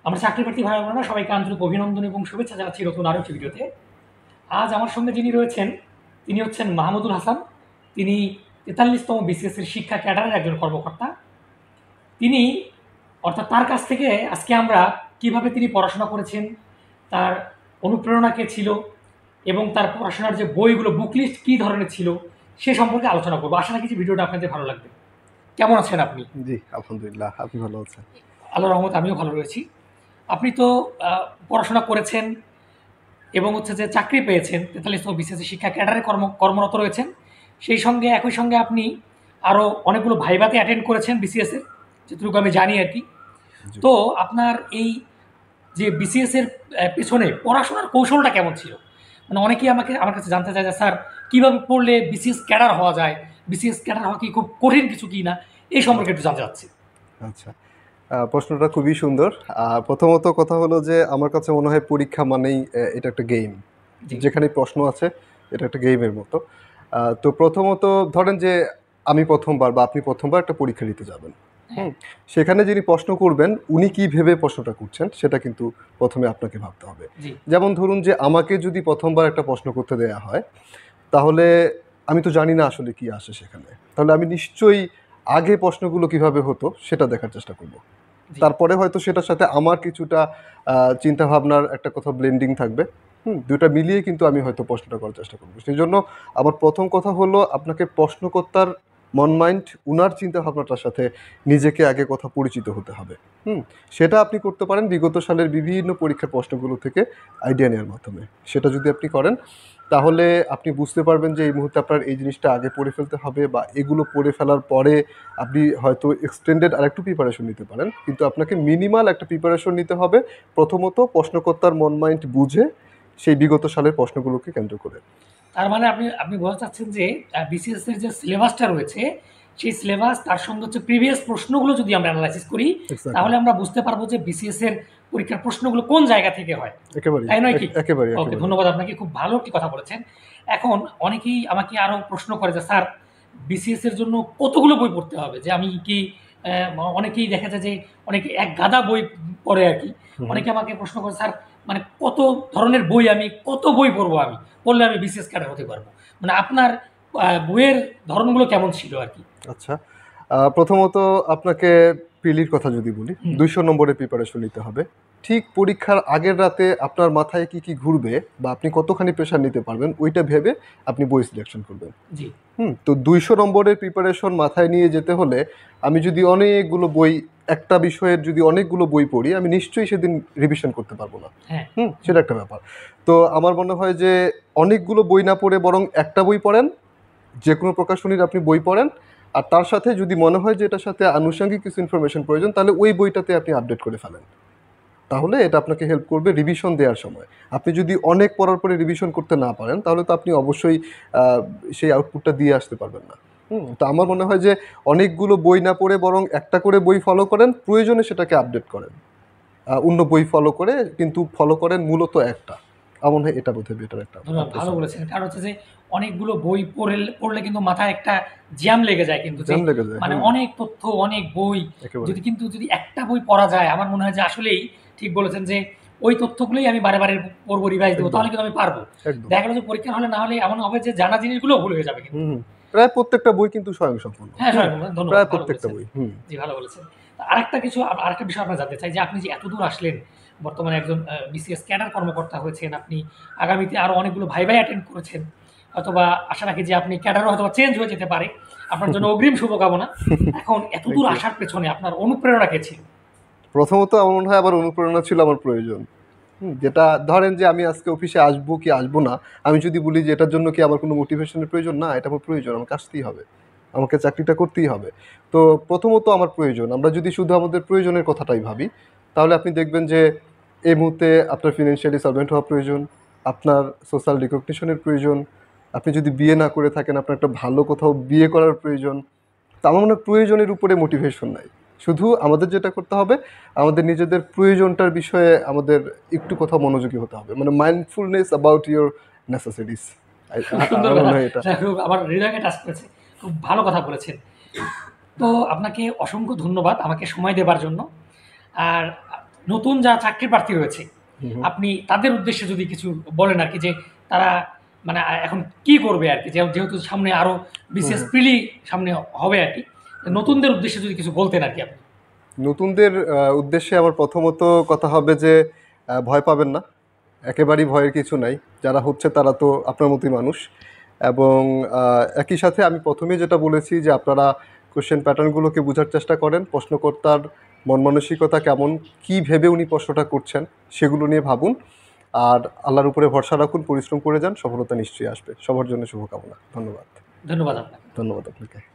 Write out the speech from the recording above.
আমার চাকরি প্রার্থী ভাই বোনেরা সবাইকে আন্তরিক অভিনন্দন এবং শুভেচ্ছা জানাচ্ছি নতুন আরও একটি ভিডিওতে। আজ আমার সঙ্গে যিনি রয়েছেন তিনি হচ্ছেন মাহমুদুল হাসান। তিনি ৪৩তম বিসিএসের শিক্ষা ক্যাডারের একজন কর্মকর্তা। তিনি অর্থাৎ তার কাছ থেকে আজকে আমরা কিভাবে তিনি পড়াশোনা করেছেন, তার অনুপ্রেরণা কে ছিল এবং তার পড়াশোনার যে বইগুলো বুক লিস্ট কী ধরনের ছিল সে সম্পর্কে আলোচনা করবো। আশা রাখি যে ভিডিওটা আপনাদের ভালো লাগবে। কেমন আছেন আপনি? জি, আলহামদুলিল্লাহ। আপনি ভালো আছেন? আল্লাহর রহমত আমিও ভালো রয়েছি। আপনি তো পড়াশোনা করেছেন এবং হচ্ছে যে চাকরি পেয়েছেন, ৪৩তম বিসিএসের শিক্ষা ক্যাডারে কর্মরত রয়েছেন। সেই সঙ্গে একই সঙ্গে আপনি আরও অনেকগুলো ভাইভাতে অ্যাটেন্ড করেছেন বিসিএসের, যতটুকু আমি জানি আর কি। জি। তো আপনার এই যে বিসিএসের পেছনে পড়াশোনার কৌশলটা কেমন ছিল? মানে অনেকেই আমার কাছে জানতে চায় যে স্যার কীভাবে পড়লে বিসিএস ক্যাডার হওয়া যায়, বিসিএস ক্যাডার হওয়া কি খুব কঠিন কিছু কি না, এই সম্পর্কে একটু জানতে চাচ্ছি। আচ্ছা, প্রশ্নটা খুবই সুন্দর। প্রথমত কথা হলো যে আমার কাছে মনে হয় পরীক্ষা মানেই এটা একটা গেম। জি। যেখানে প্রশ্ন আছে এটা একটা গেমের মতো। তো প্রথমত ধরেন যে আমি প্রথমবার বা আপনি প্রথমবার একটা পরীক্ষা দিতে যাবেন। হ্যাঁ। সেখানে যিনি প্রশ্ন করবেন উনি কী ভেবে প্রশ্নটা করছেন সেটা কিন্তু প্রথমে আপনাকে ভাবতে হবে। জি। যেমন ধরুন যে আমাকে যদি প্রথমবার একটা প্রশ্ন করতে দেয়া হয়, তাহলে আমি তো জানি না আসলে কি আসে সেখানে। তাহলে আমি নিশ্চয়ই আগে প্রশ্নগুলো কিভাবে হতো সেটা দেখার চেষ্টা করব। জি। তারপরে হয়তো সেটার সাথে আমার কিছুটা চিন্তাভাবনার একটা কোথাও ব্লেন্ডিং থাকবে। দুইটা মিলিয়ে কিন্তু আমি হয়তো প্রশ্নটা করার চেষ্টা করব। সেজন্য আমার প্রথম কথা হলো আপনাকে প্রশ্নকর্তার মন মাইন্ড উনার চিন্তাভাবনাটার সাথে নিজেকে আগে কথা পরিচিত হতে হবে। সেটা আপনি করতে পারেন বিগত সালের বিভিন্ন পরীক্ষার প্রশ্নগুলো থেকে আইডিয়া নেওয়ার মাধ্যমে। সেটা যদি আপনি করেন তাহলে আপনি বুঝতে পারবেন যে এই মুহূর্তে আপনার এই জিনিসটা আগে পড়ে ফেলতে হবে বা এগুলো পড়ে ফেলার পরে আপনি হয়তো এক্সটেন্ডেড আরেকটু প্রিপারেশন নিতে পারেন। কিন্তু আপনাকে মিনিমাল একটা প্রিপারেশন নিতে হবে প্রথমত প্রশ্নকর্তার মন মাইন্ড বুঝে সেই বিগত সালের প্রশ্নগুলোকে কেন্দ্র করে। তার মানে আপনি আপনি বলতে চাচ্ছেন যে বিসিএস এর যে সিলেবাসটা রয়েছে, সেই সিলেবাস তার সঙ্গে হচ্ছে প্রিভিয়াস প্রশ্নগুলো যদি আমরা অ্যানালাইসিস করি, এক্সাক্টলি। তাহলে আমরা বুঝতে পারবো যে বিসিএস এর পরীক্ষার প্রশ্নগুলো কোন জায়গা থেকে হয়। একেবারেই, তাই নয় কি? একেবারেই, ওকে, একেবারেই। ধন্যবাদ আপনাকে। খুব ভালো একটি কথা বলেছেন। এখন অনেকেই আমাকে আরও প্রশ্ন করে যে স্যার বিসিএস এর জন্য কতগুলো বই পড়তে হবে? যে আমি কি অনেকেই দেখা যায় যে অনেকে এক গাদা বই পড়ে আর কি। অনেকে আমাকে প্রশ্ন করে স্যার মানে কত ধরনের বই আমি কত বই পড়বো আমি? পড়লে আমি বিসিএস ক্যাডার হতে পারবো। মানে আপনার বইয়ের ধরনগুলো কেমন ছিল আর কি? আচ্ছা, প্রথমত আপনাকে প্রিলির কথা যদি বলি, ২০০ নম্বরের প্রিপারেশন নিতে হবে। ঠিক পরীক্ষার আগের রাতে আপনার মাথায় কি ঘুরবে বা আপনি কতখানি প্রেশার নিতে পারবেন ওইটা ভেবে আপনি বই সিলেকশন করবেন। জি। তো ২০০ নম্বরের প্রিপারেশন মাথায় নিয়ে যেতে হলে আমি যদি অনেকগুলো বই, একটা বিষয়ের যদি অনেকগুলো বই পড়ি আমি নিশ্চয়ই সেদিন রিভিশন করতে পারবো না। হ্যাঁ। সেটা একটা ব্যাপার। তো আমার মনে হয় যে অনেকগুলো বই না পড়ে বরং একটা বই পড়েন, যে কোনো প্রকাশনীর আপনি বই পড়েন, আর তার সাথে যদি মনে হয় যে এটার সাথে আনুষঙ্গিক কিছু ইনফরমেশন প্রয়োজন তাহলে ওই বইটাতে আপনি আপডেট করে ফেলেন। তাহলে এটা আপনাকে হেল্প করবে রিভিশন দেওয়ার সময়। আপনি যদি অনেক পড়ার পরে রিভিশন করতে না পারেন তাহলে তো আপনি অবশ্যই সেই আউটপুটটা দিয়ে আসতে পারবেন না। তো আমার মনে হয় যে অনেকগুলো বই না পড়ে বরং একটা করে বই ফলো করেন, প্রয়োজনে সেটাকে আপডেট করেন। অন্য বই ফলো করে কিন্তু ফলো করেন মূলত একটা। আমার মনে হয় এটা বোধহয় বেটার একটা ধন্যবাদ, approach ভালো হবে। বলেছেন। কারণ হচ্ছে যে অনেকগুলো বই পড়লে কিন্তু মাথায় একটা জ্যাম লেগে যায় কিন্তু যে জ্যাম লেগে যায়। মানে অনেক তথ্য, অনেক বই একেবারে। যদি একটা বই পড়া যায় আমার মনে হয় যে আসলেই ঠিক বলেছেন যে ওই তথ্যগুলোই আমি বারে, বারে পড়বো, রিভাইজ দেবো, একদম, তাহলে কিন্তু আমি পারবো। একদম। দেখা গেল যে পরীক্ষার হলে না হলে এমন হবে যে জানা জিনিসগুলোও ভুল হয়ে যাবে কিন্তু। প্রায় প্রত্যেকটা বই কিন্তু স্বয়ংসম্পূর্ণ। হ্যাঁ, ধন্যবাদ, প্রায় ভালো প্রত্যেকটা বলেছেন। বই। জি, ভালো বলেছেন। আরেকটা বিষয় আপনার জানতে চাই যে আপনি যে এতদূর আসলেন, বর্তমানে একজন বিসিএস ক্যাডার কর্মকর্তা হয়েছেন, আপনি আগামীতে আরও অনেকগুলো ভাইভাই অ্যাটেন্ড করেছেন। হয়তোবা আশা রাখি যে আপনি ক্যাডারও হয়তোবা চেঞ্জ হয়ে যেতে পারে। আপনার জন্য অগ্রিম শুভকামনা। এখন এতদূর আসার পেছনে আপনার অনুপ্রেরণা কে ছিল? প্রথমত আমার মনে হয় আমার অনুপ্রেরণা ছিল আমার প্রয়োজন। যেটা ধরেন যে আমি আজকে অফিসে আসবো কি আসবো না, আমি যদি বলি যে এটার জন্য কি আমার কোনো মোটিভেশনের প্রয়োজন, না এটা আমার প্রয়োজন, আমাকে আসতেই হবে, আমাকে চাকরিটা করতেই হবে। তো প্রথমত আমার প্রয়োজন। আমরা যদি শুধু আমাদের প্রয়োজনের কথাটাই ভাবি তাহলে আপনি দেখবেন যে এই মুহূর্তে আপনার ফিনান্সিয়ালি সলভেন্ট হওয়া প্রয়োজন, আপনার সোশ্যাল রিকগনিশনের প্রয়োজন, আপনি যদি বিয়ে না করে থাকেন আপনার একটা ভালো কোথাও বিয়ে করার প্রয়োজন। তো আমার মনে হয় প্রয়োজনের উপরে মোটিভেশন নাই। শুধু আমাদের যেটা করতে হবে আমাদের নিজেদের প্রয়োজনটার বিষয়ে আমাদের একটু কোথাও মনোযোগী হতে হবে, মানে মাইন্ডফুলনেস অ্যাবাউট ইউর নেসেসিটিস। খুব সুন্দর আমার কথা। মনে হয় এটা। খুব আমার হৃদয়কে টাচ করেছে। খুব ভালো কথা বলেছেন। তো আপনাকে অসংখ্য ধন্যবাদ আমাকে সময় দেবার জন্য। আর নতুন যারা চাকরি প্রার্থী রয়েছে আপনি তাদের উদ্দেশ্যে যদি কিছু বলেন আর কি, যে তারা মানে এখন কি করবে আর কি, যেহেতু সামনে আরো বিশেষ প্রিলি সামনে হবে আর কি, নতুনদের উদ্দেশ্যে যদি কিছু বলতেন আর কি আপনি। নতুনদের উদ্দেশ্যে আমার প্রথমত কথা হবে যে ভয় পাবেন না, একেবারেই ভয়ের কিছু নাই। যারা হচ্ছে তারা তো আপনার মতোই মানুষ। এবং একই সাথে আমি প্রথমেই যেটা বলেছি যে আপনারা কোশ্চেন প্যাটার্নগুলোকে বোঝার চেষ্টা করেন, প্রশ্নকর্তার মন মানসিকতা কেমন, কী ভেবে উনি প্রশ্নটা করছেন সেগুলো নিয়ে ভাবুন। আর আল্লাহর উপরে ভরসা রাখুন, পরিশ্রম করে যান, সফলতা নিশ্চয়ই আসবে। সবার জন্য শুভকামনা। ধন্যবাদ। ধন্যবাদ আপনাকে। ধন্যবাদ আপনাকে।